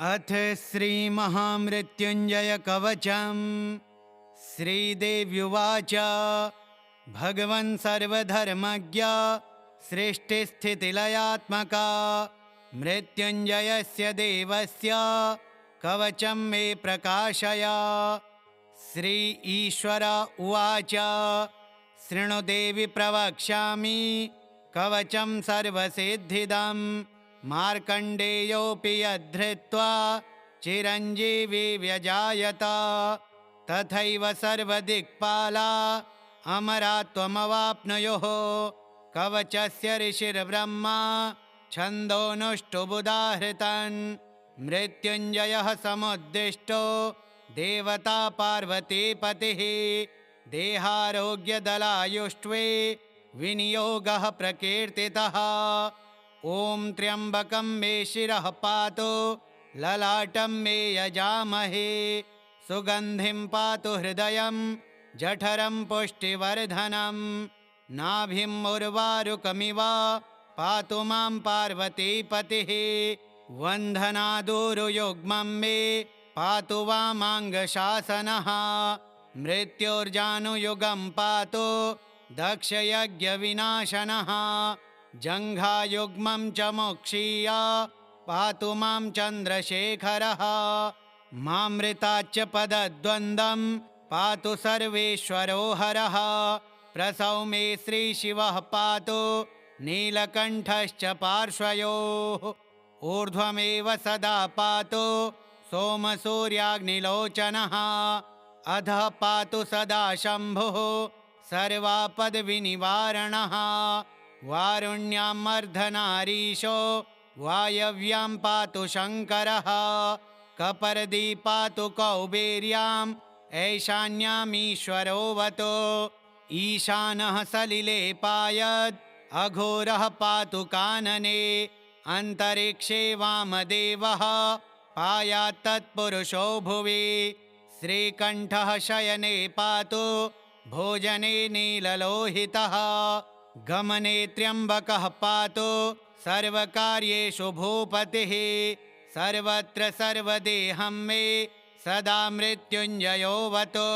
अथ श्रीमहामृत्युञ्जय कवचम्। श्रीदेव्युवाच भगवन् सर्वधर्मज्ञ सृष्टिस्थितिलयात्मका मृत्युञ्जयस्य देवस्य कवचं मे प्रकाशय। श्री ईश्वर उवाच शृणु देवि प्रवक्ष्यामि कवचं सर्वसिद्धिदम् मार्कण्डेयोऽपि यद्धृत्वा चिरञ्जीवी व्यजायत तथैव सर्वदिक्पाला अमरात्वमवाप्नुयुः। कवचस्य ऋषिर्ब्रह्मा छन्दोनुष्टुबुधाहृतन् मृत्युञ्जयः समुद्दिष्टो देवता पार्वतीपतिः देहारोग्यदलायुष्ट्वे विनियोगः प्रकीर्तितः। ॐ त्र्यम्बकं मे शिरः पातु ललाटं मे यजामहे सुगन्धिं पातु हृदयं जठरं पुष्टिवर्धनं नाभिं उर्वारुकमिव पातु मां पार्वतीपतिः वन्दनादुरुयुग्मं मे पातु वामाङ्गशासनः मृत्योर्जानुयुगं पातु दक्षयज्ञविनाशनः जङ्घायुग्मं च मोक्षीय पातु मां चन्द्रशेखरः मामृताच्च पदद्वन्द्वं पातु सर्वेश्वरो हरः प्रसौ मे श्रीशिवः पातु नीलकण्ठश्च पार्श्वयोः ऊर्ध्वमेव सदा पातु सोमसूर्याग्निलोचनः अधः पातु सदा शम्भुः सर्वापद्विनिवारणः वारुण्यामर्धनारीशो वायव्यां पातु शङ्करः कपर्दी पातु कौबेर्याम् ऐशान्यामीश्वरोऽवतु ईशानः सलिले पायद् अघोरः पातु कानने अन्तरिक्षे वामदेवः पायात्तत्पुरुषो भुवि श्रीकण्ठः शयने पातु भोजने नीललोहितः गमने त्र्यम्बकः पातु सर्वकार्येषु भूपतिः सर्वत्र सर्वदेहं मे सदा मृत्युञ्जयोऽवतु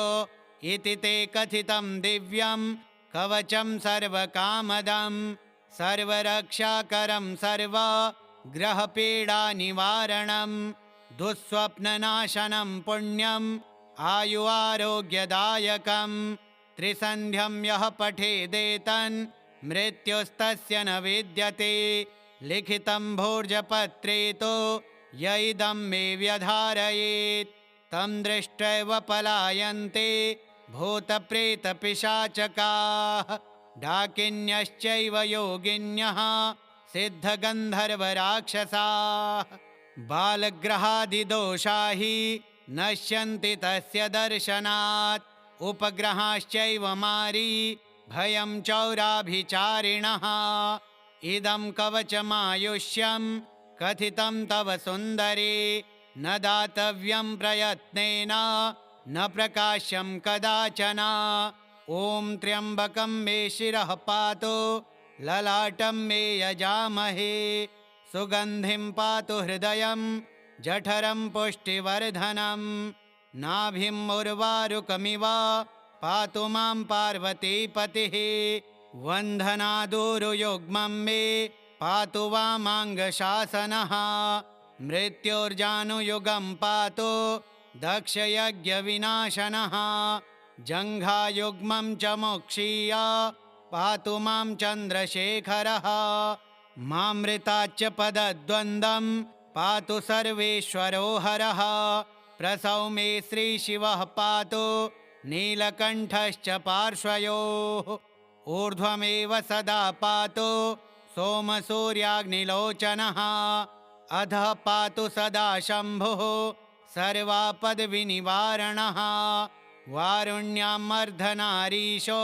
इति ते कथितं दिव्यं कवचं सर्वकामदं सर्वरक्षाकरं सर्वग्रहपीडानिवारणं दुःस्वप्ननाशनं पुण्यम् आयु आरोग्यदायकं त्रिसन्ध्यं यः पठेदेतन् मृत्युस्तस्य न विद्यते लिखितं भोर्जपत्रे तु य इदं मे व्यधारयेत् तं दृष्ट्वैव पलायन्ते भूतप्रेतपिशाचकाः डाकिन्यश्चैव योगिन्यः सिद्धगन्धर्वराक्षसाः बालग्रहादिदोषा हि नश्यन्ति तस्य दर्शनात् उपग्रहाश्चैव मारी भयं चौराभिचारिणः इदं कवचमायुष्यं कथितं तव सुन्दरी न दातव्यं प्रयत्नेन न प्रकाश्यं कदाचन ॐ त्र्यम्बकं मे शिरः पातु ललाटं मे यजामहे सुगन्धिं पातु हृदयं जठरं पुष्टिवर्धनं नाभिं उर्वारुकमिव पातु मां पार्वतीपतिः वन्दनादुरुयुग्मं मे पातु वामाङ्गशासनः मृत्योर्जानुयुगं पातु दक्षयज्ञविनाशनः जङ्घायुग्मं च मोक्षीय पातु मां चन्द्रशेखरः मामृताच्च पदद्वन्द्वं पातु सर्वेश्वरो हरः प्रसौ मे श्रीशिवः पातु नीलकण्ठश्च पार्श्वयोः ऊर्ध्वमेव सदा पातु सोमसूर्याग्निलोचनः अधः पातु सदा शम्भुः सर्वापद्विनिवारणः वारुण्यामर्धनारीशो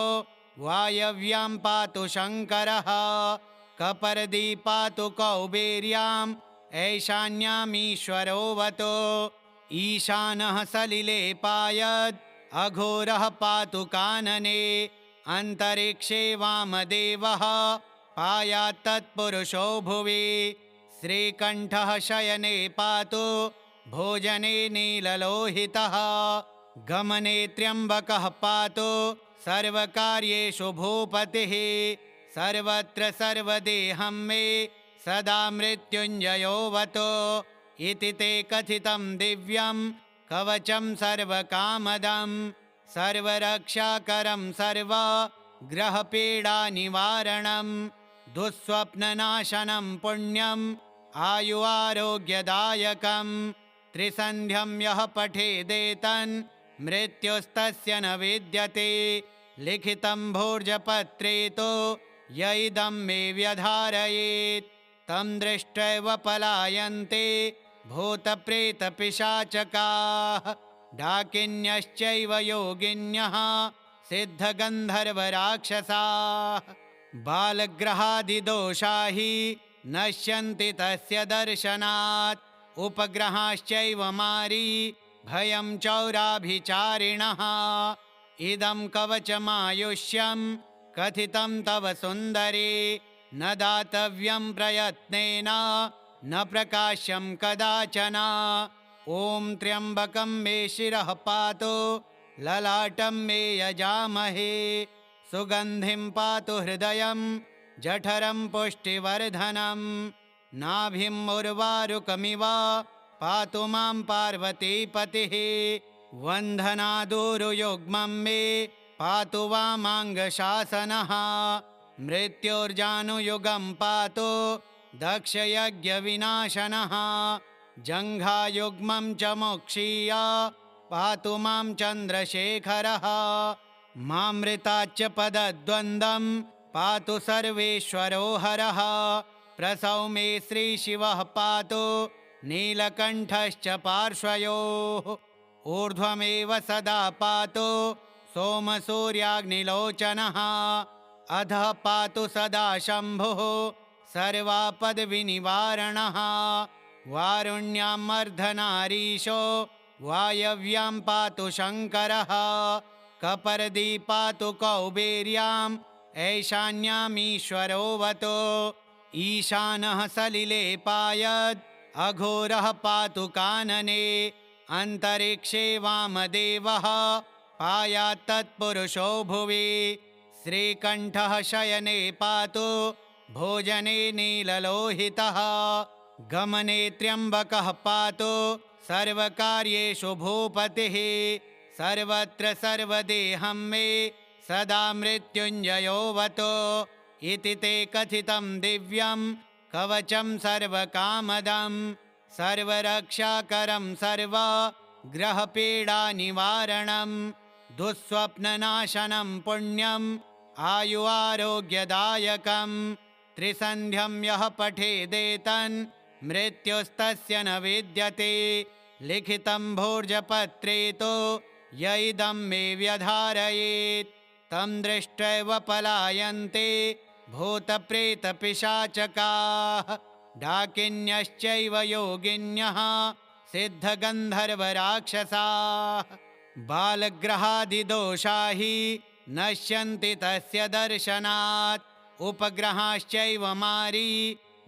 वायव्यां पातु शङ्करः कपर्दी पातु कौबेर्याम् ऐशान्यामीश्वरोऽवतु ईशानः सलिले पायद् अघोरः पातु कानने अन्तरिक्षे वामदेवः पायात्तत्पुरुषो भुवि श्रीकण्ठः शयने पातु भोजने नीललोहितः गमने त्र्यम्बकः पातु सर्वकार्येषु भूपतिः सर्वत्र सर्वदेहं मे सदा मृत्युञ्जयोऽवतु इति ते कथितं दिव्यं कवचं सर्वकामदं सर्वरक्षाकरं सर्वग्रहपीडानिवारणं दुःस्वप्ननाशनं पुण्यम् आयु आरोग्यदायकं त्रिसन्ध्यं यः पठेदेतन् मृत्युस्तस्य न विद्यते लिखितं भोर्जपत्रे तु य इदं मे व्यधारयेत् तं दृष्ट्वैव पलायन्ते भूतप्रेतपिशाचकाः डाकिन्यश्चैव योगिन्यः सिद्धगन्धर्वराक्षसाः बालग्रहादिदोषा हि नश्यन्ति तस्य दर्शनात् उपग्रहाश्चैव मारी भयं चौराभिचारिणः इदं कवचमायुष्यं कथितं तव सुन्दरी न दातव्यं प्रयत्नेन न प्रकाश्यं कदाचन ॐ त्र्यम्बकं मे शिरः पातु ललाटं मे यजामहे सुगन्धिं पातु हृदयं जठरं पुष्टिवर्धनं नाभिं उर्वारुकमिव पातु मां पार्वतीपतिः वन्दनादुरुयुग्मं मे पातु वामाङ्गशासनः मृत्योर्जानुयुगं पातु दक्षयज्ञविनाशनः जङ्घायुग्मं च मोक्षीय पातु मां चन्द्रशेखरः मामृताच्च पदद्वन्द्वं पातु सर्वेश्वरो हरः प्रसौ मे श्रीशिवः पातु नीलकण्ठश्च पार्श्वयोः ऊर्ध्वमेव सदा पातु सोमसूर्याग्निलोचनः अधः पातु सदा शम्भुः सर्वापद्विनिवारणः वारुण्यामर्धनारीशो वायव्यां पातु शङ्करः कपर्दी पातु कौबेर्याम् ऐशान्यामीश्वरोऽवतु ईशानः सलिले पायद् अघोरः पातु कानने अन्तरिक्षे वामदेवः पायात्तत्पुरुषो भुवि श्रीकण्ठः शयने पातु भोजने नीललोहितः गमने त्र्यम्बकः पातु सर्वकार्येषु भूपतिः सर्वत्र सर्वदेहं मे सदा मृत्युञ्जयोऽवतु इति ते कथितं दिव्यं कवचं सर्वकामदं सर्वरक्षाकरं सर्वग्रहपीडानिवारणं दुःस्वप्ननाशनं पुण्यम् आयु आरोग्यदायकं त्रिसन्ध्यं यः पठेदेतन् मृत्युस्तस्य न विद्यते लिखितं भोर्जपत्रे तु य इदं मे व्यधारयेत् तं दृष्ट्वैव पलायन्ते भूतप्रेतपिशाचकाः डाकिन्यश्चैव योगिन्यः सिद्धगन्धर्वराक्षसाः बालग्रहादिदोषा हि नश्यन्ति तस्य दर्शनात् उपग्रहाश्चैव मारी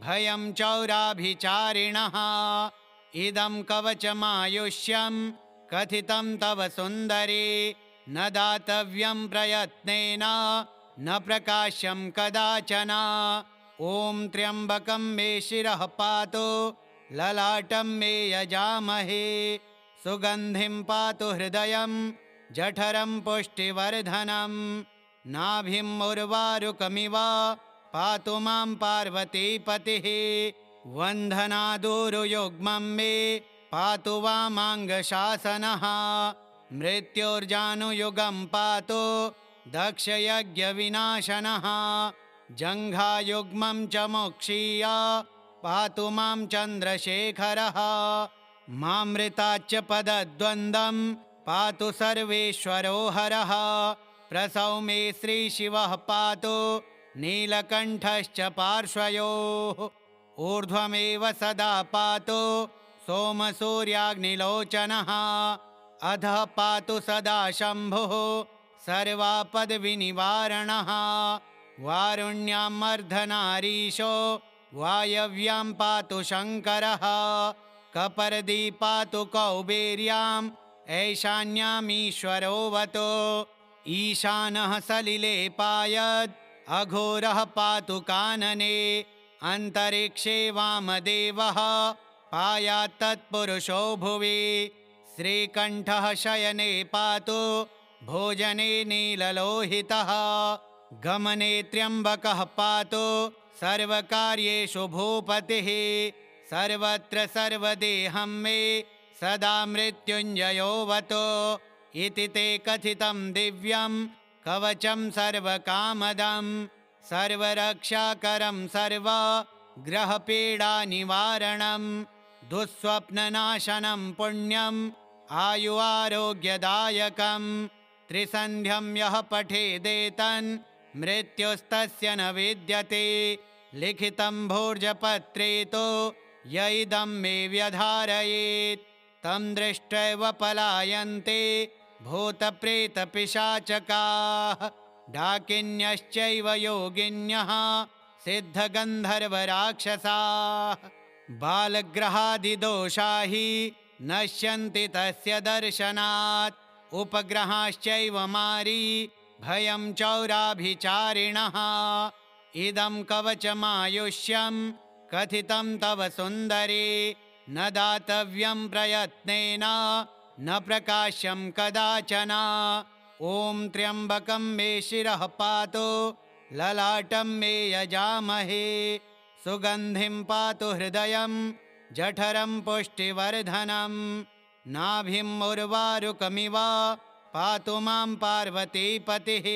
भयं चौराभिचारिणः इदं कवचमायुष्यं कथितं तव सुन्दरी न दातव्यं प्रयत्नेन न प्रकाश्यं कदाचन ॐ त्र्यम्बकं मे शिरः पातु ललाटं मे यजामहे सुगन्धिं पातु हृदयं जठरं पुष्टिवर्धनं नाभिं उर्वारुकमिव पातु मां पार्वतीपतिः वन्दनादुरुयुग्मं मे पातु वामाङ्गशासनः मृत्योर्जानुयुगं पातु दक्षयज्ञविनाशनः जङ्घायुग्मं च मोक्षीय पातु मां चन्द्रशेखरः मामृताच्च पदद्वन्द्वं पातु सर्वेश्वरो हरः प्रसौ मे श्रीशिवः पातु नीलकण्ठश्च पार्श्वयोः ऊर्ध्वमेव सदा पातु सोमसूर्याग्निलोचनः अधः पातु सदा शम्भुः सर्वापद्विनिवारणः वारुण्यामर्धनारीशो वायव्यां पातु शङ्करः कपर्दी पातु कौबेर्याम् ऐशान्यामीश्वरोऽवतो ईशानः सलिले पायद् अघोरः पातु कानने अन्तरिक्षे वामदेवः पायात्तत्पुरुषो भुवि श्रीकण्ठः शयने पातु भोजने नीललोहितः गमने त्र्यम्बकः पातु सर्वकार्येषु भूपतिः सर्वत्र सर्वदेहं मे सदा मृत्युञ्जयोऽवतो इति ते कथितं दिव्यं कवचं सर्वकामदं सर्वरक्षाकरं सर्वग्रहपीडानिवारणं दुःस्वप्ननाशनं पुण्यम् आयु आरोग्यदायकं त्रिसन्ध्यं यः पठेदेतन् मृत्युस्तस्य न विद्यते लिखितं भोर्जपत्रे तु य इदं मे व्यधारयेत् तं दृष्ट्वैव पलायन्ते भूतप्रेतपिशाचकाः डाकिन्यश्चैव योगिन्यः सिद्धगन्धर्वराक्षसाः बालग्रहादिदोषा हि नश्यन्ति तस्य दर्शनात् उपग्रहाश्चैव मारी भयं चौराभिचारिणः इदं कवचमायुष्यं कथितं तव सुन्दरे न दातव्यं प्रयत्नेन न प्रकाश्यं कदाचन ॐ त्र्यम्बकं मे शिरः पातु ललाटं मे यजामहे सुगन्धिं पातु हृदयं जठरं पुष्टिवर्धनं नाभिं उर्वारुकमिव पातु मां पार्वतीपतिः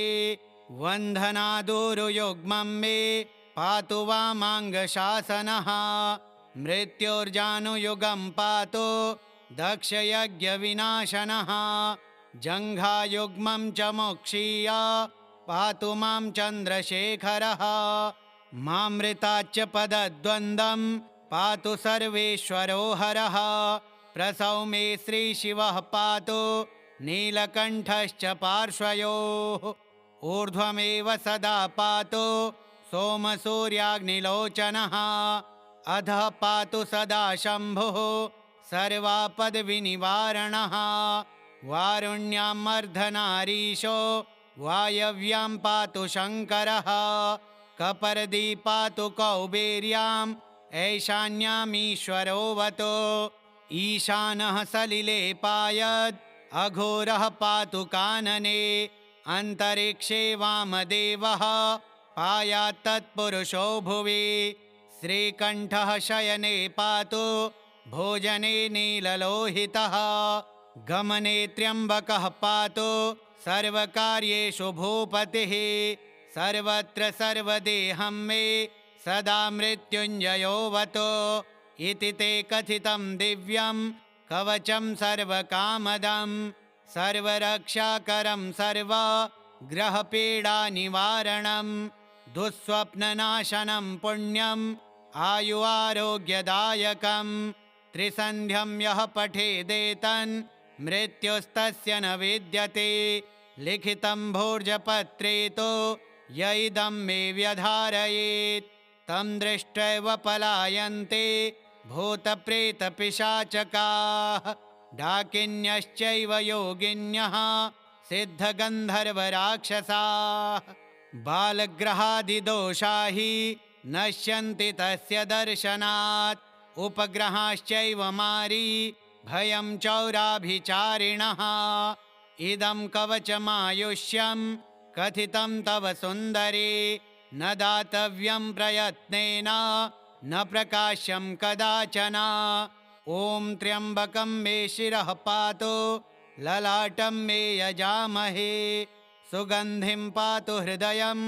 वन्धनादूरुयुग्मं मे पातु वामाङ्गशासनः मृत्योर्जानुयुगं पातु दक्षयज्ञविनाशनः जङ्घायुग्मं च मोक्षीय पातु मां चन्द्रशेखरः मामृताच्च पदद्वन्द्वं पातु सर्वेश्वरो हरः प्रसौ मे श्रीशिवः पातु नीलकण्ठश्च पार्श्वयोः ऊर्ध्वमेव सदा पातु सोमसूर्याग्निलोचनः अधः पातु सदा शम्भुः सर्वापद्विनिवारणः वारुण्यामर्धनारीशो वायव्यां पातु शङ्करः कपर्दी पातु कौबेर्याम् ऐशान्यामीश्वरोऽवतो ईशानः सलिले पायद् अघोरः पातु कानने अन्तरिक्षे वामदेवः पायात्तत्पुरुषो भुवि श्रीकण्ठः शयने पातु भोजने नीललोहितः गमने त्र्यम्बकः पातु सर्वकार्येषु भूपतिः सर्वत्र सर्वदेहं मे सदा मृत्युञ्जयोऽवतो इति ते कथितं दिव्यं कवचं सर्वकामदं सर्वरक्षाकरं सर्वग्रहपीडानिवारणं दुःस्वप्ननाशनं पुण्यम् आयु आरोग्यदायकं त्रिसन्ध्यं यः पठेदेतन् मृत्युस्तस्य न विद्यते लिखितं भोर्जपत्रे तु य इदं मे व्यधारयेत् तं दृष्ट्वैव पलायन्ते भूतप्रेतपिशाचकाः डाकिन्यश्चैव योगिन्यः सिद्धगन्धर्वराक्षसाः बालग्रहादिदोषा हि नश्यन्ति तस्य दर्शनात् उपग्रहाश्चैव मारी भयं चौराभिचारिणः इदं कवचमायुष्यं कथितं तव सुन्दरे न दातव्यं प्रयत्नेन न प्रकाश्यं कदाचन ॐ त्र्यम्बकं मे शिरः पातु ललाटं मे यजामहे सुगन्धिं पातु हृदयं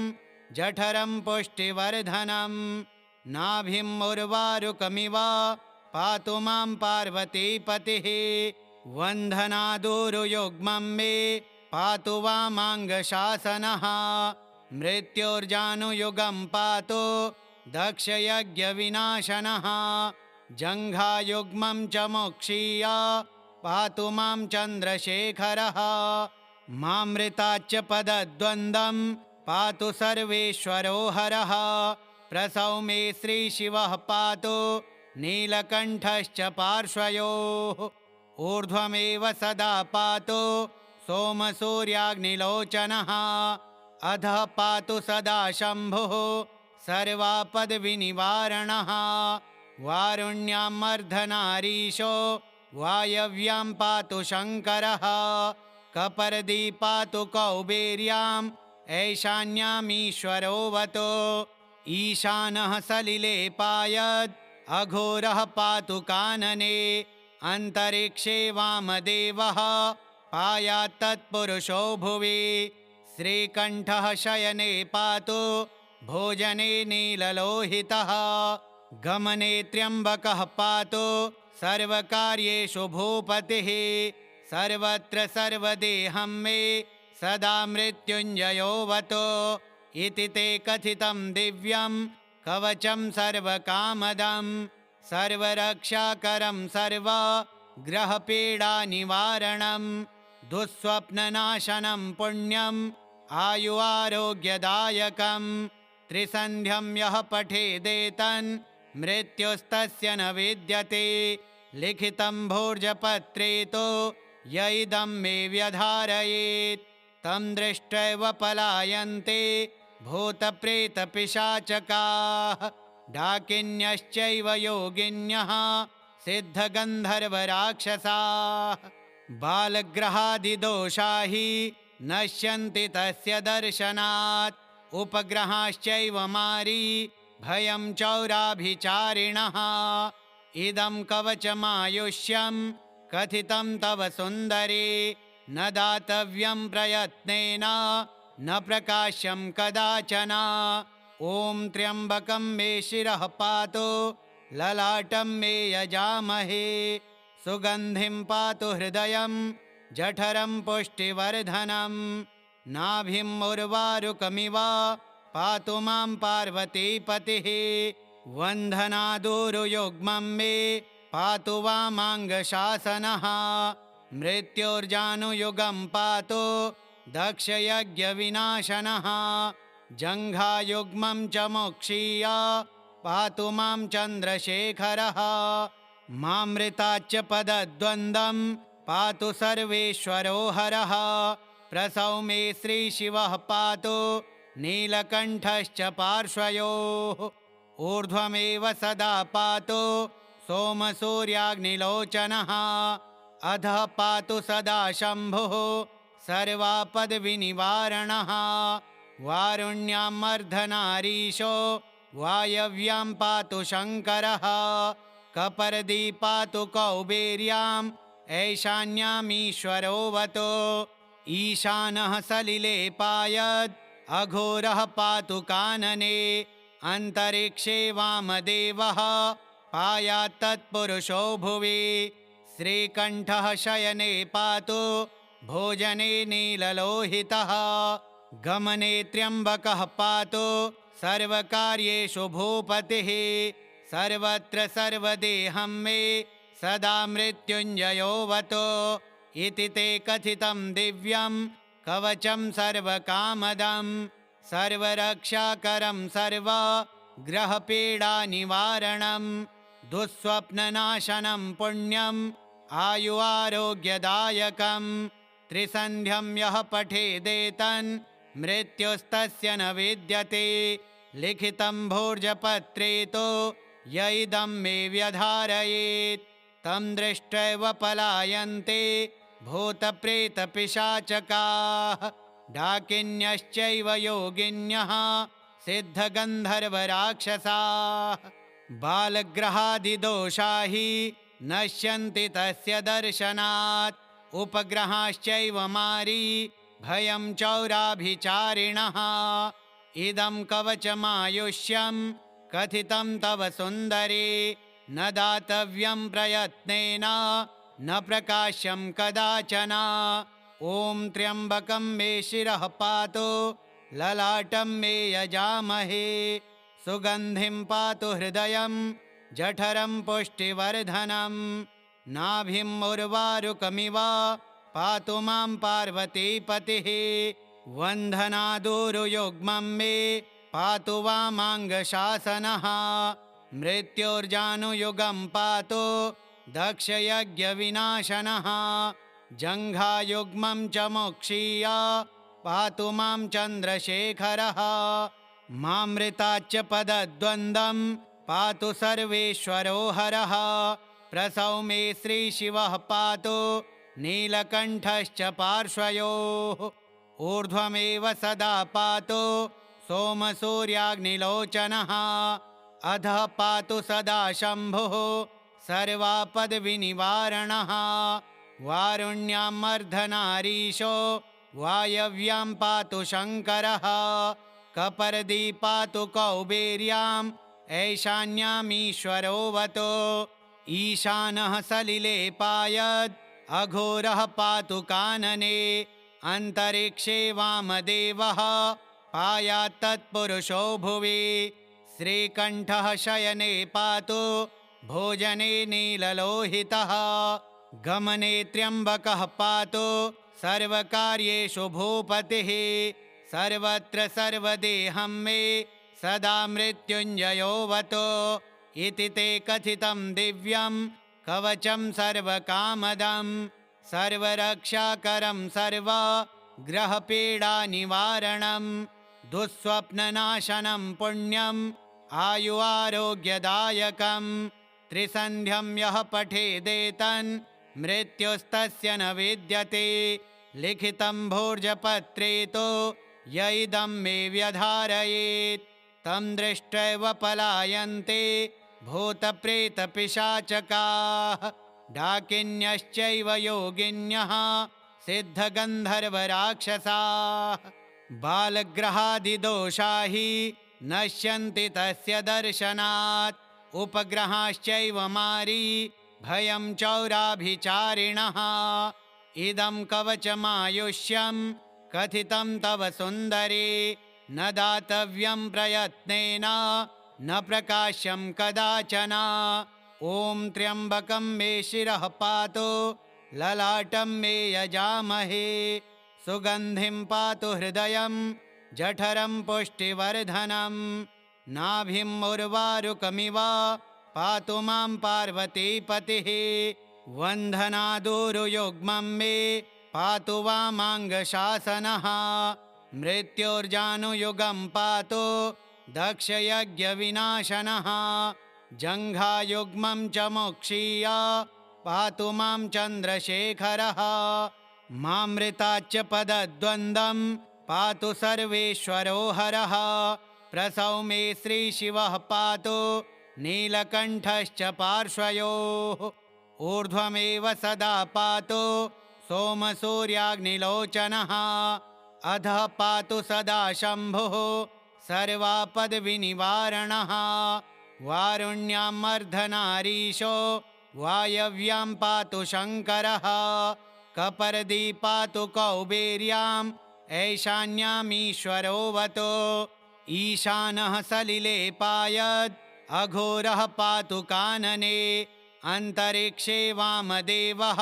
जठरं पुष्टिवर्धनं नाभिं उर्वारुकमिव पातु मां पार्वतीपतिः वन्धनादूरुयुग्मं मे पातु वामाङ्गशासनः मृत्योर्जानुयुगं पातु दक्षयज्ञविनाशनः जङ्घायुग्मं च मोक्षीय पातु मां चन्द्रशेखरः मामृताच्च पदद्वन्द्वं पातु सर्वेश्वरो हरः प्रसौ मे श्रीशिवः पातु नीलकण्ठश्च पार्श्वयोः ऊर्ध्वमेव सदा पातु सोमसूर्याग्निलोचनः अधः पातु सदा शम्भुः सर्वापद्विनिवारणः वारुण्यां मर्धनारीशो वायव्यां पातु शङ्करः कपर्दी पातु कौबेर्याम् ऐशान्यामीश्वरोऽवतो ईशानः सलिले पायद् अघोरः पातु कानने अन्तरिक्षे वामदेवः पायात्तत्पुरुषो भुवि श्रीकण्ठः शयने पातु भोजने नीललोहितः गमने त्र्यम्बकः पातु सर्वकार्येषु भूपतिः सर्वत्र सर्वदेहं मे सदा मृत्युञ्जयोऽवतो इति ते कथितं दिव्यं कवचं सर्वकामदं सर्वरक्षाकरं सर्वग्रहपीडानिवारणं दुःस्वप्ननाशनं पुण्यम् आयुरारोग्यदायकं त्रिसन्ध्यं यः पठेदेतन् मृत्युस्तस्य न विद्यते लिखितं भोर्जपत्रे तु य इदं मे व्यधारयेत् तं दृष्ट्वैव पलायन्ते भूतप्रेतपिशाचकाः डाकिन्यश्चैव योगिन्यः सिद्धगन्धर्वराक्षसाः बालग्रहादिदोषा हि नश्यन्ति तस्य दर्शनात् उपग्रहाश्चैव मारी भयं चौराभिचारिणः इदं कवचमायुष्यं कथितं तव सुन्दरी न दातव्यं प्रयत्नेन न प्रकाश्यं कदाचन ॐ त्र्यम्बकं मे शिरः पातु ललाटं मे यजामहे सुगन्धिं पातु हृदयं जठरं पुष्टिवर्धनं नाभिं उर्वारुकमिव पातु मां पार्वतीपतिः वन्दनादूरुयुग्मं मे पातु वामाङ्गशासनः मृत्योर्जानुयुगं पातु दक्षयज्ञविनाशनः जङ्घायुग्मं च मोक्षीय पातु मां चन्द्रशेखरः मामृताच्च पदद्वन्द्वं पातु सर्वेश्वरो हरः प्रसौ मे श्रीशिवः पातु नीलकण्ठश्च पार्श्वयोः ऊर्ध्वमेव सदा पातु सोमसूर्याग्निलोचनः अधः पातु सदा शम्भुः सर्वापद्विनिवारणः वारुण्यां मर्धनारीशो वायव्यां पातु शङ्करः कपर्दी पातु कौबेर्याम् ऐशान्यामीश्वरोऽवतो ईशानः सलिले पायद् अघोरः पातु कानने अन्तरिक्षे वामदेवः पायात्तत्पुरुषो भुवि श्रीकण्ठः शयने पातु भोजने नीललोहितः गमने त्र्यम्बकः पातु सर्वकार्येषु भूपतिः सर्वत्र सर्वदेहं मे सदा मृत्युञ्जयोऽवतो इति ते कथितं दिव्यं कवचं सर्वकामदं सर्वरक्षाकरं सर्वग्रहपीडानिवारणं दुःस्वप्ननाशनं पुण्यम् आयुरारोग्यदायकं त्रिसन्ध्यं यः पठेदेतन् मृत्युस्तस्य न विद्यते लिखितं भोर्जपत्रे तु य इदं मे व्यधारयेत् तं दृष्ट्वैव पलायन्ते भूतप्रेतपिशाचकाः डाकिन्यश्चैव योगिन्यः सिद्धगन्धर्वराक्षसाः बालग्रहादिदोषा हि नश्यन्ति तस्य दर्शनात् उपग्रहाश्चैव मारी भयं चौराभिचारिणः इदं कवचमायुष्यं कथितं तव सुन्दरी न दातव्यं प्रयत्नेन न प्रकाश्यं कदाचन ॐ त्र्यम्बकं मे शिरः पातु ललाटं मे यजामहे सुगन्धिं पातु हृदयं जठरं पुष्टिवर्धनं नाभिं उर्वारुकमिव पातु मां पार्वतीपतिः वन्दनादूरुयुग्मं मे पातु वामाङ्गशासनः मृत्योर्जानुयुगं पातु दक्षयज्ञविनाशनः जङ्घायुग्मं च मोक्षीय पातु मां चन्द्रशेखरः मामृताच्च पदद्वन्द्वं पातु सर्वेश्वरो हरः प्रसौ मे श्रीशिवः पातु नीलकण्ठश्च पार्श्वयोः ऊर्ध्वमेव सदा पातु सोमसूर्याग्निलोचनः अधः पातु सदा शम्भुः सर्वापद्विनिवारणः वारुण्यां मर्धनारीशो वायव्यां पातु शङ्करः कपर्दी पातु कौबेर्याम् ऐशान्यामीश्वरोऽवतो ईशानः सलिले पायद् अघोरः पातु कानने अन्तरिक्षे वामदेवः पायात्तत्पुरुषो भुवि श्रीकण्ठः शयने पातु भोजने नीललोहितः गमने त्र्यम्बकः पातु सर्वकार्येषु भूपतिः सर्वत्र सर्वदेहं मे सदा मृत्युञ्जयोऽवतो इति ते कथितं दिव्यं कवचं सर्वकामदं सर्वरक्षाकरं सर्वग्रहपीडानिवारणं दुःस्वप्ननाशनं पुण्यम् आयु आरोग्यदायकं त्रिसन्ध्यं यः पठेदेतन् मृत्युस्तस्य न विद्यते लिखितं भोर्जपत्रे तु य इदं मे व्यधारयेत् तं दृष्ट्वैव पलायन्ते भूतप्रेतपिशाचकाः डाकिन्यश्चैव योगिन्यः सिद्धगन्धर्वराक्षसाः बालग्रहादिदोषा हि नश्यन्ति तस्य दर्शनात् उपग्रहाश्चैव मारी भयं चौराभिचारिणः इदं कवचमायुष्यं कथितं तव सुन्दरी न दातव्यं प्रयत्नेन न प्रकाश्यं कदाचन ॐ त्र्यम्बकं मे शिरः पातु ललाटं मे यजामहे सुगन्धिं पातु हृदयं जठरं पुष्टिवर्धनं नाभिं उर्वारुकमिव पातु मां पार्वतीपतिः वन्दनादूरुयुग्मं मे पातु वामाङ्गशासनः मृत्योर्जानुयुगं पातु दक्षयज्ञविनाशनः जङ्घायुग्मं च मोक्षीय पातु मां चन्द्रशेखरः मामृताच्च पदद्वन्द्वं पातु सर्वेश्वरो हरः प्रसौ मे श्रीशिवः पातु नीलकण्ठश्च पार्श्वयोः ऊर्ध्वमेव सदा पातु सोमसूर्याग्निलोचनः अधः पातु सदा शम्भुः सर्वापद्विनिवारणः वारुण्यां मर्धनारीशो वायव्यां पातु शङ्करः कपर्दी पातु कौबेर्याम् ऐशान्यामीश्वरोऽवतो ईशानः सलिले पायद् अघोरः पातु कानने अन्तरिक्षे वामदेवः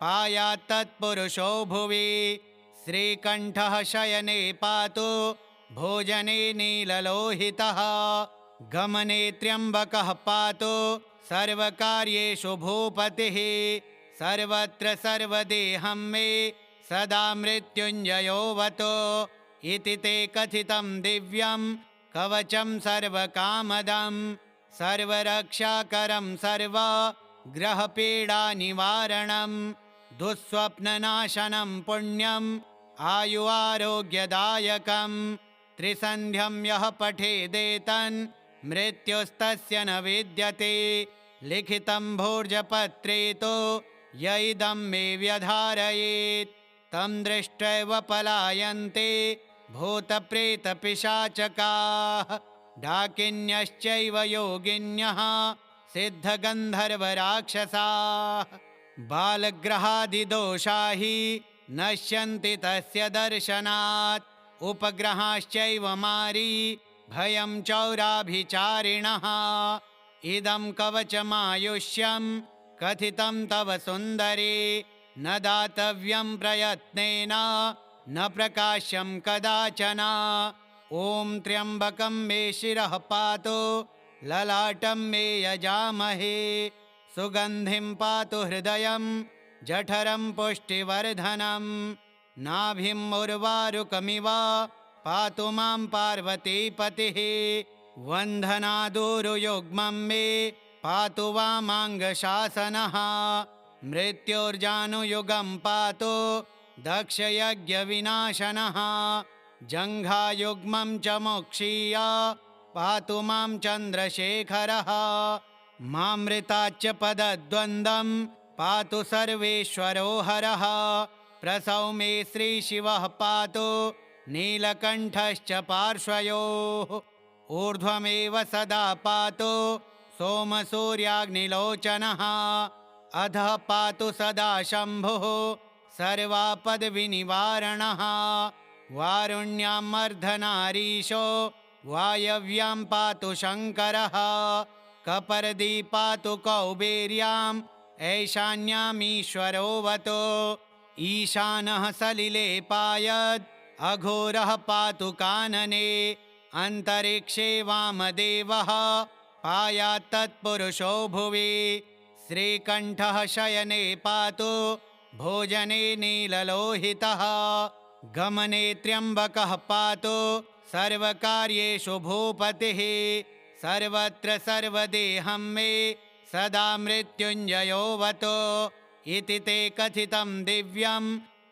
पायात्तत्पुरुषो भुवि श्रीकण्ठः शयने पातु भोजने नीललोहितः गमने त्र्यम्बकः पातु सर्वकार्येषु भूपतिः सर्वत्र सर्वदेहं मे सदा मृत्युञ्जयोऽवतो इति ते कथितं दिव्यं कवचं सर्वकामदं सर्वरक्षाकरं सर्वग्रहपीडानिवारणं दुःस्वप्ननाशनं पुण्यम् आयु आरोग्यदायकं त्रिसन्ध्यं यः पठेदेतन् मृत्युस्तस्य न विद्यते लिखितं भोर्जपत्रे तु य इदं मे व्यधारयेत् तं दृष्ट्वैव पलायन्ते भूतप्रेतपिशाचकाः डाकिन्यश्चैव योगिन्यः सिद्धगन्धर्वराक्षसाः बालग्रहादिदोषा हि नश्यन्ति तस्य दर्शनात् उपग्रहाश्चैव मारी भयं चौराभिचारिणः इदं कवचमायुष्यं कथितं तव सुन्दरी न दातव्यं प्रयत्नेन न प्रकाश्यं कदाचन ॐ त्र्यम्बकं मे शिरः पातु ललाटं मे यजामहे सुगन्धिं पातु हृदयं जठरं पुष्टिवर्धनं नाभिं उर्वारुकमिव पातु मां पार्वतीपतिः वन्दनादुरुयुग्मं मे पातु वामाङ्गशासनः मृत्योर्जानुयुगं पातु दक्षयज्ञविनाशनः जङ्घायुग्मं च मोक्षीय पातु मां चन्द्रशेखरः मामृताच्च पदद्वन्द्वं पातु सर्वेश्वरो हरः प्रसौ मे श्रीशिवः पातु नीलकण्ठश्च पार्श्वयोः ऊर्ध्वमेव सदा पातु सोमसूर्याग्निलोचनः अधः पातु सदा शम्भुः सर्वापद्विनिवारणः वारुण्यामर्धनारीशो वायव्यां पातु शङ्करः कपर्दी पातु कौबेर्याम् ऐशान्यामीश्वरोऽवतो ईशानः सलिले पायद् अघोरः पातु कानने अन्तरिक्षे वामदेवः पायात्तत्पुरुषो भुवि श्रीकण्ठः शयने पातु भोजने नीललोहितः गमने त्र्यम्बकः पातु सर्वकार्येषु भूपतिः सर्वत्र सर्वदेहं मे सदा मृत्युञ्जयोऽवतो इति ते कथितं दिव्यं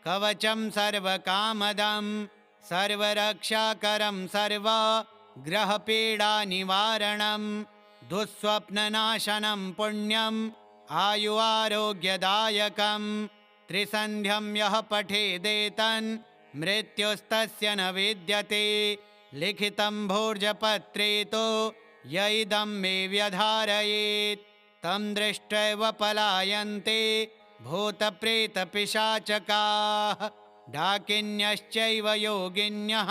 कवचं सर्वकामदं सर्वरक्षाकरं सर्वग्रहपीडानिवारणं दुःस्वप्ननाशनं पुण्यम् आयु आरोग्यदायकं त्रिसन्ध्यं यः पठेदेतन् मृत्युस्तस्य न विद्यते लिखितं भोर्जपत्रे तु य इदं मे व्यधारयेत् तं दृष्ट्वैव पलायन्ते भूतप्रेतपिशाचकाः डाकिन्यश्चैव योगिन्यः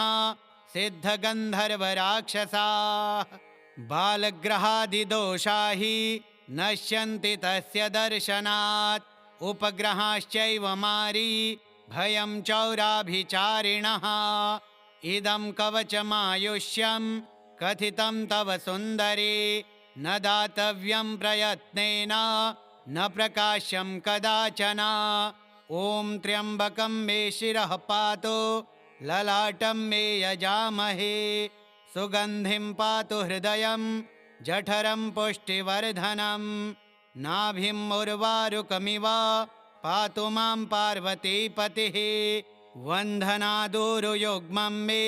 सिद्धगन्धर्वराक्षसाः बालग्रहादिदोषा हि नश्यन्ति तस्य दर्शनात् उपग्रहाश्चैव मारी भयं चौराभिचारिणः इदं कवचमायुष्यं कथितं तव सुन्दरी न दातव्यं प्रयत्नेन न प्रकाश्यं कदाचन ॐ त्र्यम्बकं मे शिरः पातु ललाटं मे यजामहे सुगन्धिं पातु हृदयं जठरं पुष्टिवर्धनं नाभिं उर्वारुकमिव पातु मां पार्वतीपतिः वन्दनादुरुयुग्मं मे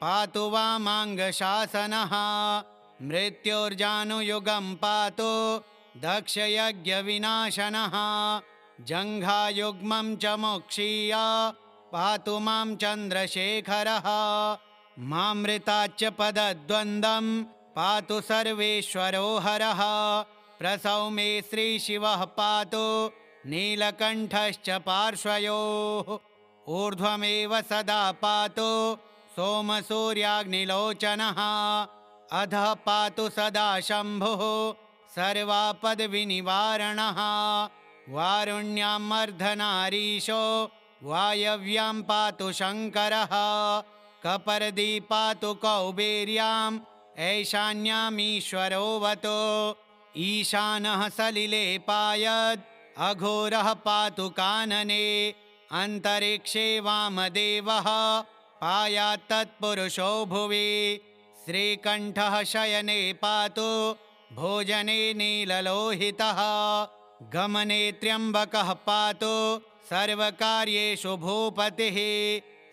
पातु वामाङ्गशासनः मृत्योर्जानुयुगं पातु दक्षयज्ञविनाशनः जङ्घायुग्मं च मोक्षीय पातु मां चन्द्रशेखरः मामृताच्च पदद्वन्द्वं पातु सर्वेश्वरो हरः प्रसौ मे श्रीशिवः पातु नीलकण्ठश्च पार्श्वयोः ऊर्ध्वमेव सदा पातु सोमसूर्याग्निलोचनः अधः पातु सदा शम्भुः सर्वापद्विनिवारणः वारुण्यामर्धनारीशो वायव्यां पातु शङ्करः कपर्दी पातु कौबेर्याम् ऐशान्यामीश्वरोऽवतो ईशानः सलिले पायद् अघोरः पातु कानने अन्तरिक्षे वामदेवः पायात्तत्पुरुषो भुवि श्रीकण्ठः शयने पातु भोजने नीललोहितः गमने त्र्यम्बकः पातु सर्वकार्येषु भूपतिः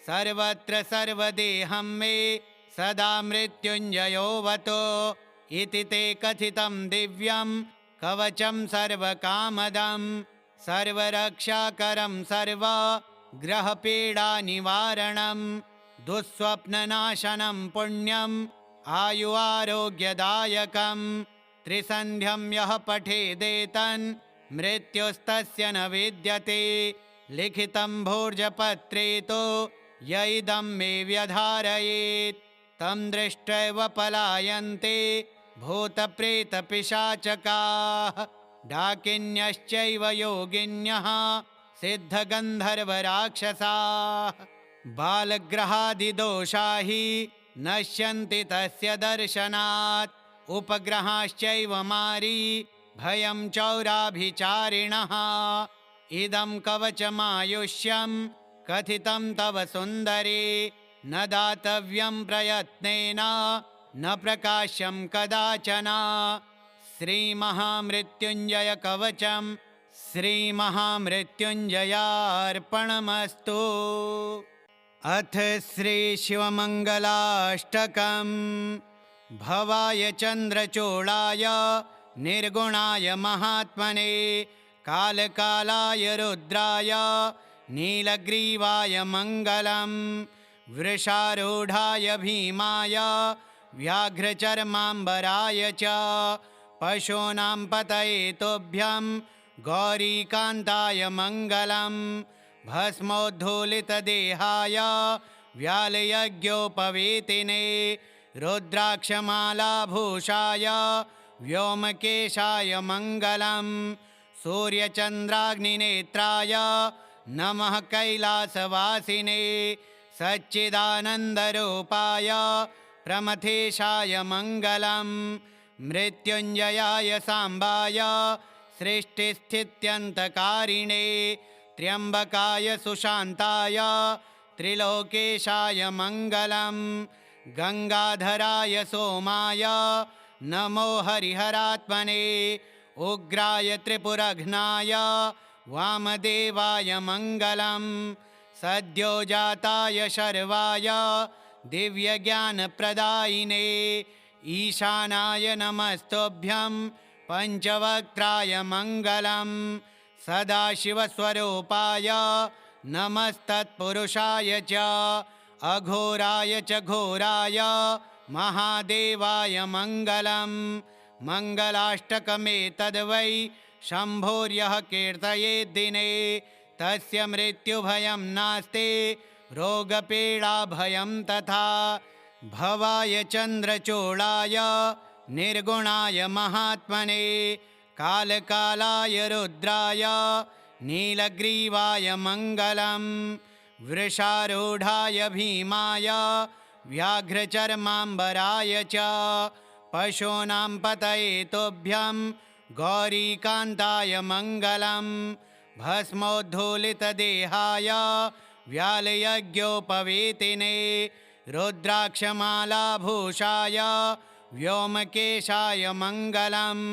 सर्वत्र सर्वदेहं मे सदा मृत्युञ्जयोऽवतो इति ते कथितं दिव्यं कवचं सर्वकामदं सर्वरक्षाकरं सर्वग्रहपीडानिवारणं दुःस्वप्ननाशनं पुण्यम् आयु आरोग्यदायकं त्रिसन्ध्यं यः पठेदेतन् मृत्युस्तस्य न विद्यते लिखितं भोर्जपत्रे तु य इदं मे व्यधारयेत् तं दृष्ट्वैव पलायन्ते भूतप्रेतपिशाचकाः डाकिन्यश्चैव योगिन्यः सिद्धगन्धर्वराक्षसाः बालग्रहादिदोषा हि नश्यन्ति तस्य दर्शनात् उपग्रहाश्चैव मारी भयं चौराभिचारिणः इदं कवचमायुष्यं कथितं तव सुन्दरे न दातव्यं प्रयत्नेन न प्रकाश्यं कदाचन श्रीमहामृत्युञ्जय कवचं श्रीमहामृत्युञ्जयार्पणमस्तु। अथ श्रीशिवमङ्गलाष्टकम्। भवाय चन्द्रचूडाय निर्गुणाय महात्मने कालकालाय रुद्राय नीलग्रीवाय मङ्गलम् वृषारूढाय भीमाय व्याघ्रचर्माम्बराय च पशूनां पतये तुभ्यं गौरीकान्ताय मङ्गलम् भस्मोद्धूलितदेहाय व्यालयज्ञोपवीतिने रुद्राक्षमालाभूषाय व्योमकेशाय मङ्गलम् सूर्यचन्द्राग्निनेत्राय नमः कैलासवासिने सच्चिदानन्दरूपाय प्रमथेशाय मङ्गलम् मृत्युञ्जयाय साम्बाय सृष्टिस्थित्यन्तकारिणे त्र्यम्बकाय सुशान्ताय त्रिलोकेशाय मङ्गलम् गङ्गाधराय सोमाय नमो हरिहरात्मने उग्राय त्रिपुरघ्नाय वामदेवाय मङ्गलम् सद्योजाताय शर्वाय दिव्यज्ञानप्रदायिने ईशानाय नमस्तुभ्यं पञ्चवक्त्राय मङ्गलम् सदाशिवस्वरूपाय नमस्तत्पुरुषाय च अघोराय च घोराय महादेवाय मङ्गलम् मङ्गलाष्टकमेतद्वै शम्भोर्यः कीर्तयेद्दिने तस्य मृत्युभयं नास्ति रोगपीडाभयं तथा भवाय चन्द्रचूडाय निर्गुणाय महात्मने कालकालाय रुद्राय नीलग्रीवाय मङ्गलम् वृषारूढाय भीमाय व्याघ्रचर्माम्बराय च पशूनां पतये तुभ्यं गौरीकान्ताय मङ्गलम् भस्मोद्धूलितदेहाय व्यालयज्ञोपवीतिने रुद्राक्षमालाभूषाय व्योमकेशाय मङ्गलम्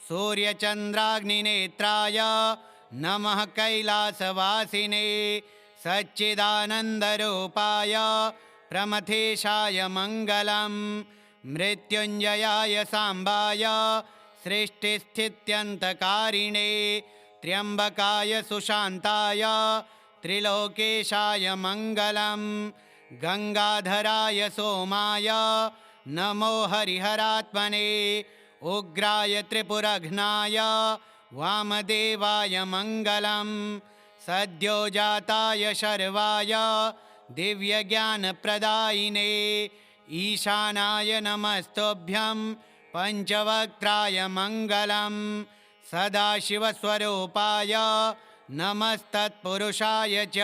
सूर्यचन्द्राग्निनेत्राय नमः कैलासवासिने सच्चिदानन्दरूपाय प्रमथेशाय मङ्गलम् मृत्युञ्जयाय साम्बाय सृष्टिस्थित्यन्तकारिणे त्र्यम्बकाय सुशान्ताय त्रिलोकेशाय मङ्गलम् गङ्गाधराय सोमाय नमो हरिहरात्मने उग्राय त्रिपुरघ्नाय वामदेवाय मङ्गलम् सद्योजाताय शर्वाय दिव्यज्ञानप्रदायिने ईशानाय नमस्तुभ्यं पञ्चवक्त्राय मङ्गलम् सदाशिवस्वरूपाय नमस्तत्पुरुषाय च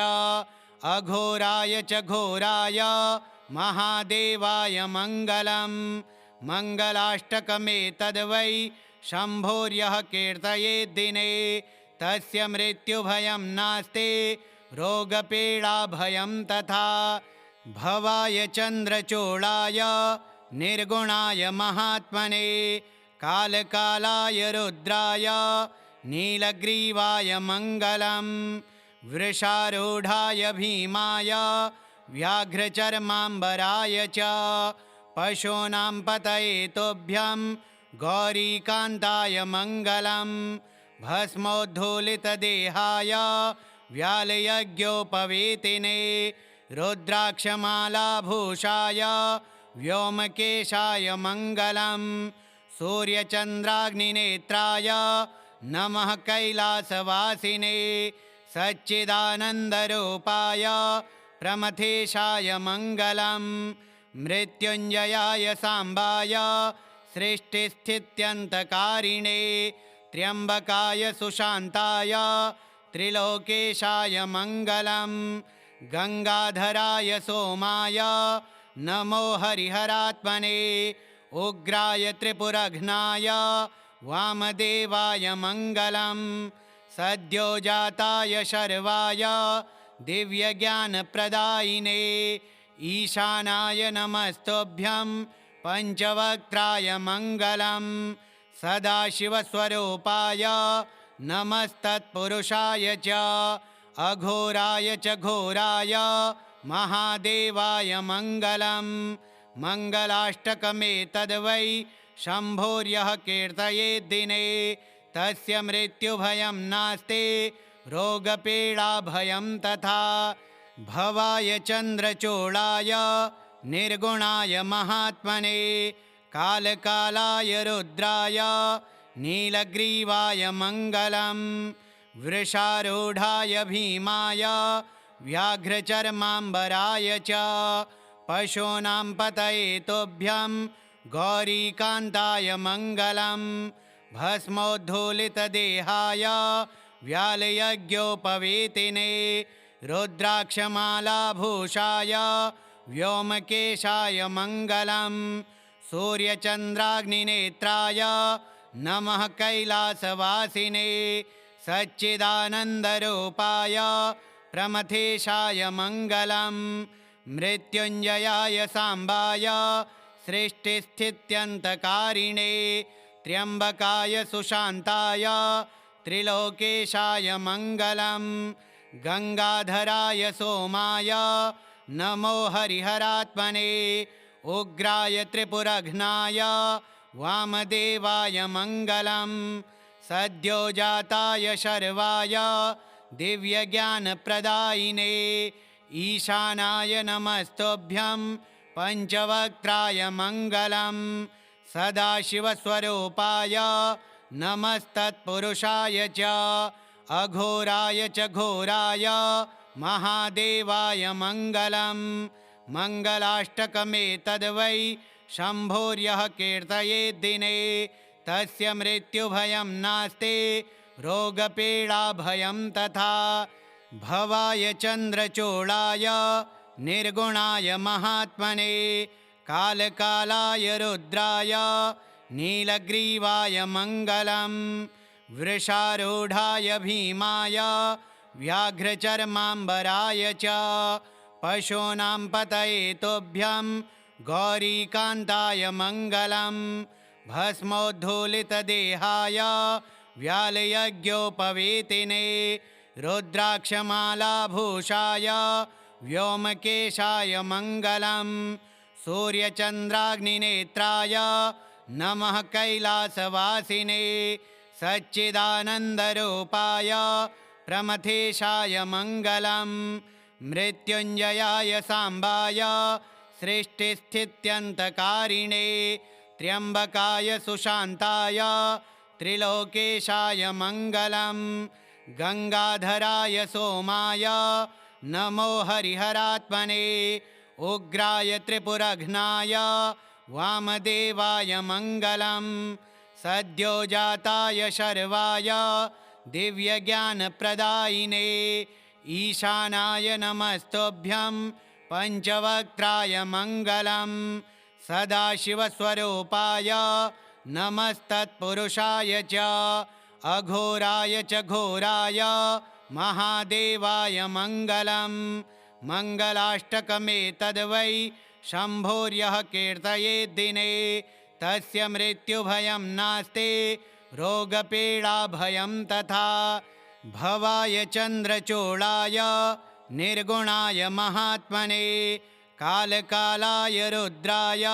अघोराय च घोराय महादेवाय मङ्गलम् मङ्गलाष्टकमेतद्वै शम्भोर्यः कीर्तयेद्दिने तस्य मृत्युभयं नास्ति रोगपीडाभयं तथा भवाय चन्द्रचूडाय निर्गुणाय महात्मने कालकालाय रुद्राय नीलग्रीवाय मङ्गलम् वृषारूढाय भीमाय व्याघ्रचर्माम्बराय च पशूनां पतये तुभ्यं गौरीकान्ताय मङ्गलम् भस्मोद्धूलितदेहाय व्यालयज्ञोपवीतिने रुद्राक्षमालाभूषाय व्योमकेशाय मङ्गलम् सूर्यचन्द्राग्निनेत्राय नमः कैलासवासिने सच्चिदानन्दरूपाय प्रमथेशाय मङ्गलम् मृत्युञ्जयाय साम्बाय सृष्टिस्थित्यन्तकारिणे त्र्यम्बकाय सुशान्ताय त्रिलोकेशाय मङ्गलम् गङ्गाधराय सोमाय नमो हरिहरात्मने उग्राय त्रिपुरघ्नाय वामदेवाय मङ्गलं सद्योजाताय शर्वाय दिव्यज्ञानप्रदायिने ईशानाय नमस्तुभ्यं पञ्चवक्त्राय मङ्गलं सदाशिवस्वरूपाय नमस्तत्पुरुषाय च अघोराय च घोराय महादेवाय मङ्गलं मङ्गलाष्टकमेतद्वै शम्भोर्यः कीर्तयेद्दिने तस्य मृत्युभयं नास्ति रोगपीडाभयं तथा भवाय चन्द्रचूडाय निर्गुणाय महात्मने कालकालाय रुद्राय नीलग्रीवाय मङ्गलं वृषारूढाय भीमाय व्याघ्रचर्माम्बराय च पशूनां पतये तुभ्यं गौरीकान्ताय मङ्गलं भस्मोद्धूलितदेहाय व्यालयज्ञोपवीतिने रुद्राक्षमालाभूषाय व्योमकेशाय मङ्गलं सूर्यचन्द्राग्निनेत्राय नमः कैलासवासिने सच्चिदानन्दरूपाय प्रमथेशाय मङ्गलं मृत्युञ्जयाय साम्बाय सृष्टिस्थित्यन्तकारिणे त्र्यम्बकाय सुशान्ताय त्रिलोकेशाय मङ्गलं गङ्गाधराय सोमाय नमो हरिहरात्मने उग्राय त्रिपुरघ्नाय वामदेवाय मङ्गलं सद्योजाताय शर्वाय दिव्यज्ञानप्रदायिने ईशानाय नमस्तुभ्यं पञ्चवक्त्राय मङ्गलं सदाशिवस्वरूपाय नमस्तत्पुरुषाय च अघोराय च घोराय महादेवाय मङ्गलं मङ्गलाष्टकमेतद्वै शम्भोर्यः कीर्तयेद्दिने तस्य मृत्युभयं नास्ति रोगपीडाभयं तथा भवाय चन्द्रचूडाय निर्गुणाय महात्मने कालकालाय रुद्राय नीलग्रीवाय मङ्गलं वृषारूढाय भीमाय व्याघ्रचर्माम्बराय च पशूनां पतये तुभ्यं गौरीकान्ताय मङ्गलं भस्मोद्धूलितदेहाय व्यालयज्ञोपवीतिने रुद्राक्षमालाभूषाय व्योमकेशाय मङ्गलं सूर्यचन्द्राग्निनेत्राय नमः कैलासवासिने सच्चिदानन्दरूपाय प्रमथेशाय मङ्गलं मृत्युञ्जयाय साम्बाय सृष्टिस्थित्यन्तकारिणे त्र्यम्बकाय सुशान्ताय त्रिलोकेशाय मङ्गलं गङ्गाधराय सोमाय नमो हरिहरात्मने उग्राय त्रिपुरघ्नाय वामदेवाय मङ्गलं सद्योजाताय शर्वाय दिव्यज्ञानप्रदायिने ईशानाय नमस्तुभ्यं पञ्चवक्त्राय मङ्गलं सदाशिवस्वरूपाय नमस्तत्पुरुषाय च अघोराय च घोराय महादेवाय मङ्गलं मङ्गलाष्टकमेतद्वै शम्भोर्यः कीर्तयेद्दिने तस्य मृत्युभयं नास्ति रोगपीडाभयं तथा भवाय चन्द्रचूडाय निर्गुणाय महात्मने कालकालाय रुद्राय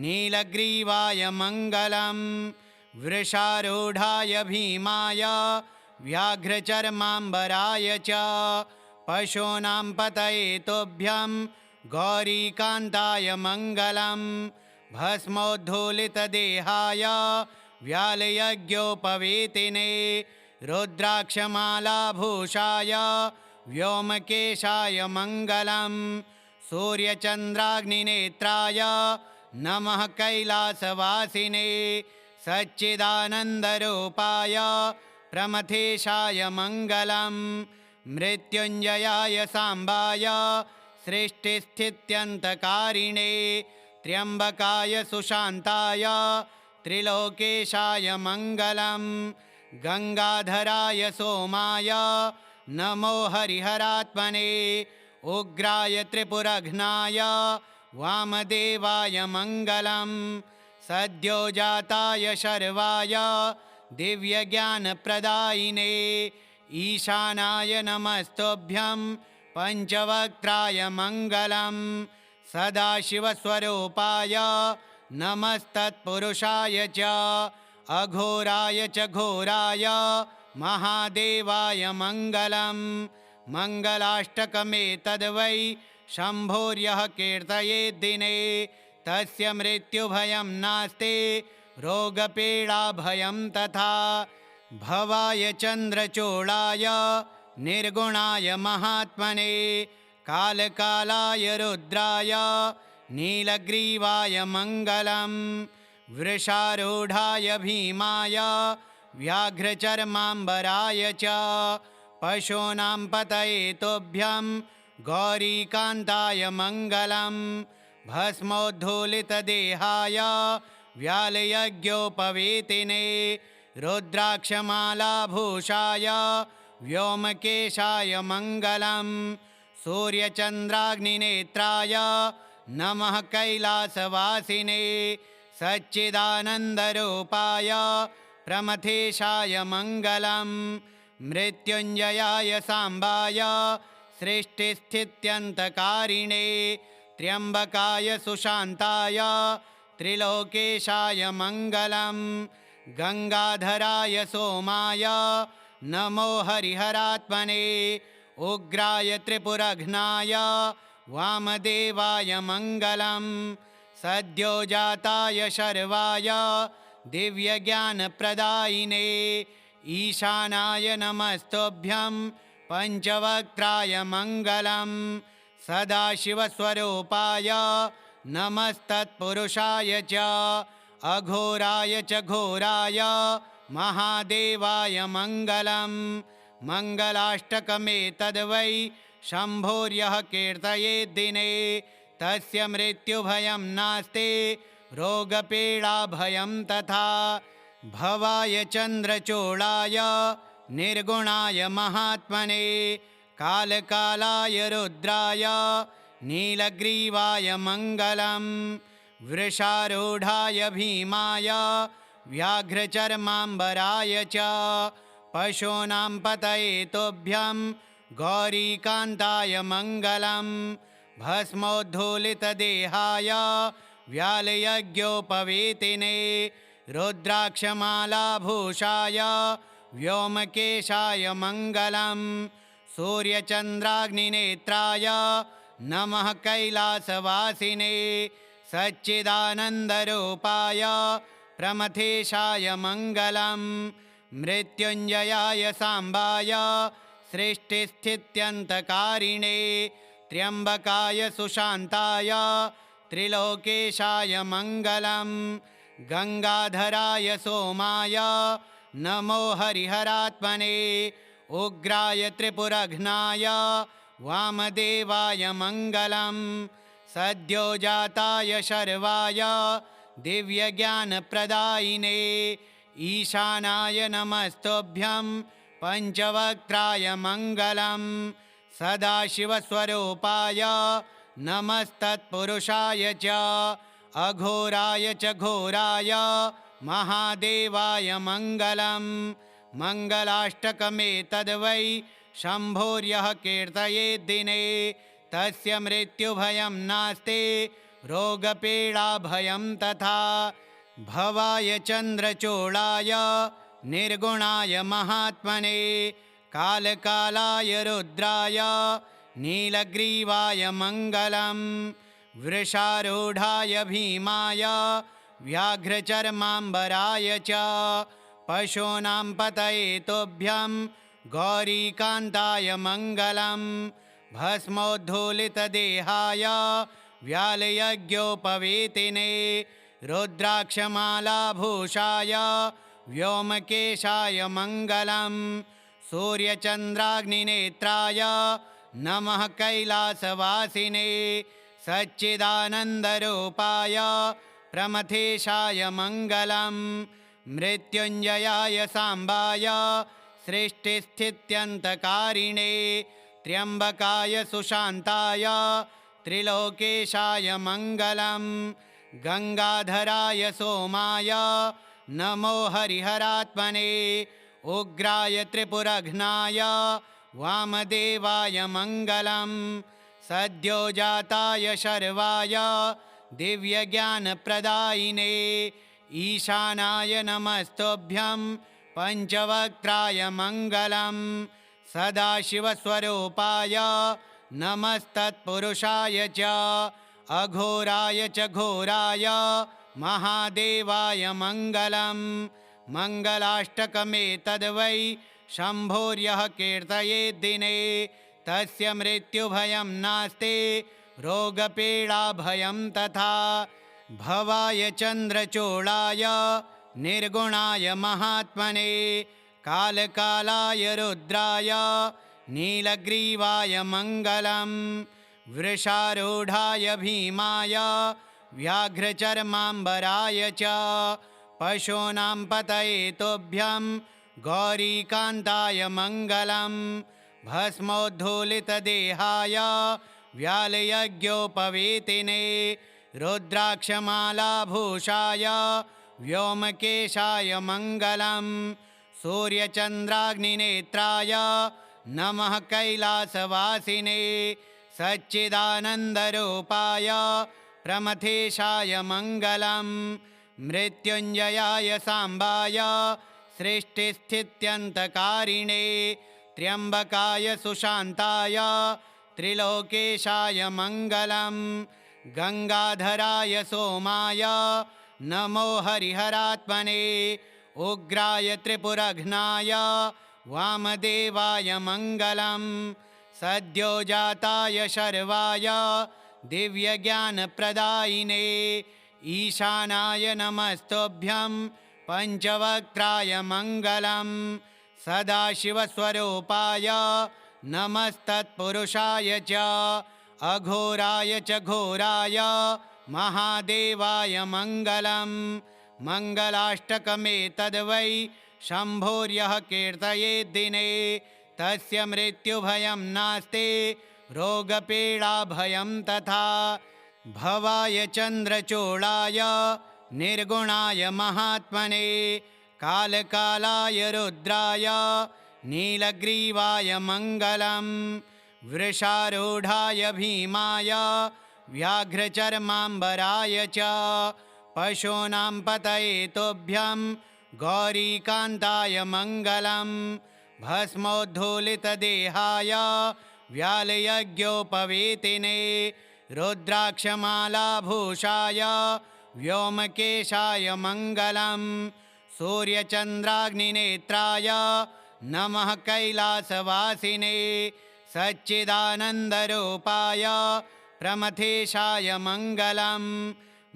नीलग्रीवाय मङ्गलं वृषारूढाय भीमाय व्याघ्रचर्माम्बराय च पशूनां पतये तुभ्यं गौरीकान्ताय मङ्गलं भस्मोद्धूलितदेहाय व्यालयज्ञोपवीतिने रुद्राक्षमालाभूषाय व्योमकेशाय मङ्गलं सूर्यचन्द्राग्निनेत्राय नमः कैलासवासिने सच्चिदानन्दरूपाय प्रमथेशाय मङ्गलं मृत्युञ्जयाय साम्बाय सृष्टिस्थित्यन्तकारिणे त्र्यम्बकाय सुशान्ताय त्रिलोकेशाय मङ्गलम् गङ्गाधराय सोमाय नमो हरिहरात्मने उग्राय त्रिपुरघ्नाय वामदेवाय मङ्गलम् सद्योजाताय शर्वाय दिव्यज्ञानप्रदायिने ईशानाय नमस्तुभ्यं पञ्चवक्त्राय मङ्गलम् सदाशिवस्वरूपाय नमस्तत्पुरुषाय च अघोराय च घोराय महादेवाय मङ्गलम् मङ्गलाष्टकमेतद्वै शम्भोर्यः कीर्तयेद्दिने तस्य मृत्युभयं नास्ति रोगपीडाभयं तथा भवाय चन्द्रचूडाय निर्गुणाय महात्मने कालकालाय रुद्राय नीलग्रीवाय मङ्गलम् वृषारूढाय भीमाय व्याघ्रचर्माम्बराय च पशूनां पतये तुभ्यं गौरीकान्ताय मङ्गलम् भस्मोद्धूलितदेहाय व्यालयज्ञोपवीतिने रुद्राक्षमालाभूषाय व्योमकेशाय मङ्गलम् सूर्यचन्द्राग्निनेत्राय नमः कैलासवासिने सच्चिदानन्दरूपाय प्रमथेशाय मङ्गलम् मृत्युञ्जयाय साम्बाय सृष्टिस्थित्यन्तकारिणे त्र्यम्बकाय सुशान्ताय त्रिलोकेशाय मङ्गलम् गङ्गाधराय सोमाय नमो हरिहरात्मने उग्राय त्रिपुरघ्नाय वामदेवाय मङ्गलम् सद्योजाताय शर्वाय दिव्यज्ञानप्रदायिने ईशानाय नमस्तुभ्यं पञ्चवक्त्राय मङ्गलम् सदाशिवस्वरूपाय नमस्तत्पुरुषाय च अघोराय च घोराय महादेवाय मङ्गलम् मङ्गलाष्टकमेतद्वै शम्भोर्यः कीर्तयेद्दिने तस्य मृत्युभयं नास्ति रोगपीडाभयं तथा भवाय चन्द्रचूडाय निर्गुणाय महात्मने कालकालाय रुद्राय नीलग्रीवाय मङ्गलम् वृषारूढाय भीमाय व्याघ्रचर्माम्बराय च पशूनां पतये तुभ्यं गौरीकान्ताय मङ्गलम् भस्मोद्धूलितदेहाय व्यालयज्ञोपवीतिने रुद्राक्षमालाभूषाय व्योमकेशाय मङ्गलम् सूर्यचन्द्राग्निनेत्राय नमः कैलासवासिने सच्चिदानन्दरूपाय प्रमथेशाय मङ्गलम् मृत्युञ्जयाय साम्बाय सृष्टिस्थित्यन्तकारिणे त्र्यम्बकाय सुशान्ताय त्रिलोकेशाय मङ्गलम् गङ्गाधराय सोमाय नमो हरिहरात्मने उग्राय त्रिपुरघ्नाय वामदेवाय मङ्गलम् सद्योजाताय शर्वाय दिव्यज्ञानप्रदायिने ईशानाय नमस्तुभ्यं पञ्चवक्त्राय मङ्गलम् सदाशिवस्वरूपाय नमस्तत्पुरुषाय च अघोराय च घोराय महादेवाय मङ्गलम् मङ्गलाष्टकमेतद्वै शम्भोर्यः कीर्तयेद्दिने तस्य मृत्युभयं नास्ति रोगपीडाभयं तथा भवाय चन्द्रचूडाय निर्गुणाय महात्मने कालकालाय रुद्राय नीलग्रीवाय मङ्गलम् वृषारूढाय भीमाय व्याघ्रचर्माम्बराय च पशूनां पतये तुभ्यं गौरीकान्ताय मङ्गलम् भस्मोद्धूलितदेहाय व्यालयज्ञोपवीतिने रुद्राक्षमालाभूषाय व्योमकेशाय मङ्गलम् सूर्यचन्द्राग्निनेत्राय नमः कैलासवासिने सच्चिदानन्दरूपाय प्रमथेशाय मङ्गलं मृत्युञ्जयाय साम्बाय सृष्टिस्थित्यन्तकारिणे त्र्यम्बकाय सुशान्ताय त्रिलोकेशाय मङ्गलं गङ्गाधराय सोमाय नमो हरिहरात्मने उग्राय त्रिपुरघ्नाय वामदेवाय मङ्गलं सद्योजाताय शर्वाय दिव्यज्ञानप्रदायिने ईशानाय नमस्तुभ्यं पञ्चवक्त्राय मङ्गलं सदाशिवस्वरूपाय नमस्तत्पुरुषाय च अघोराय च घोराय महादेवाय मङ्गलं मङ्गलाष्टकमेतद्वै शम्भोर्यः कीर्तयेद्दिने तस्य मृत्युभयं नास्ति रोगपीडाभयं तथा भवाय चन्द्रचूडाय निर्गुणाय महात्मने कालकालाय रुद्राय नीलग्रीवाय मङ्गलं वृषारूढाय भीमाय व्याघ्रचर्माम्बराय च पशूनां पतये तुभ्यं गौरीकान्ताय मङ्गलं भस्मोद्धूलितदेहाय व्यालयज्ञोपवीतिने रुद्राक्षमालाभूषाय व्योमकेशाय मङ्गलं सूर्यचन्द्राग्निनेत्राय नमः कैलासवासिने सच्चिदानन्दरूपाय प्रमथेशाय मङ्गलं मृत्युञ्जयाय साम्बाय सृष्टिस्थित्यन्तकारिणे त्र्यम्बकाय सुशान्ताय त्रिलोकेशाय मङ्गलं गङ्गाधराय सोमाय नमो हरिहरात्मने उग्राय त्रिपुरघ्नाय वामदेवाय मङ्गलं सद्योजाताय शर्वाय दिव्यज्ञानप्रदायिने ईशानाय नमस्तुभ्यं पञ्चवक्त्राय मङ्गलं सदाशिवस्वरूपाय नमस्तत्पुरुषाय च अघोराय च घोराय महादेवाय मङ्गलं मङ्गलाष्टकमेतद्वै शम्भोर्यः कीर्तयेद्दिने तस्य मृत्युभयं नास्ति रोगपीडाभयं तथा भवाय चन्द्रचूडाय निर्गुणाय महात्मने कालकालाय रुद्राय नीलग्रीवाय मङ्गलं वृषारूढाय भीमाय व्याघ्रचर्माम्बराय च पशूनां पतये तुभ्यं गौरीकान्ताय मङ्गलं भस्मोद्धूलितदेहाय व्यालयज्ञोपवीतिने रुद्राक्षमालाभूषाय व्योमकेशाय मङ्गलं सूर्यचन्द्राग्निनेत्राय नमः कैलासवासिने सच्चिदानन्दरूपाय प्रमथेशाय मङ्गलं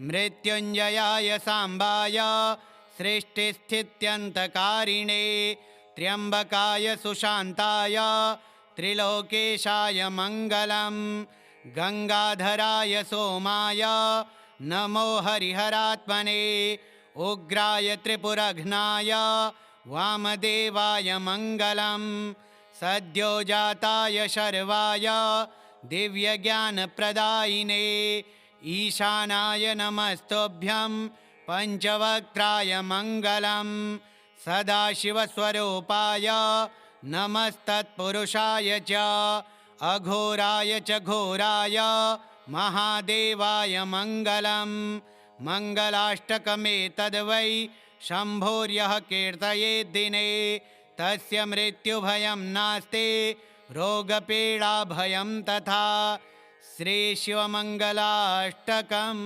मृत्युञ्जयाय साम्बाय सृष्टिस्थित्यन्तकारिणे त्र्यम्बकाय सुशान्ताय त्रिलोकेशाय मङ्गलं गङ्गाधराय सोमाय नमो हरिहरात्मने उग्राय त्रिपुरघ्नाय वामदेवाय मङ्गलं सद्योजाताय शर्वाय दिव्यज्ञानप्रदायिने ईशानाय नमस्तुभ्यं पञ्चवक्त्राय मङ्गलं सदाशिवस्वरूपाय नमस्तत्पुरुषाय च अघोराय च घोराय महादेवाय मङ्गलं मङ्गलाष्टकमेतद्वै शम्भोर्यः कीर्तयेद्दिने तस्य मृत्युभयं नास्ति रोगपीडाभयं तथा श्रीशिवमङ्गलाष्टकम्।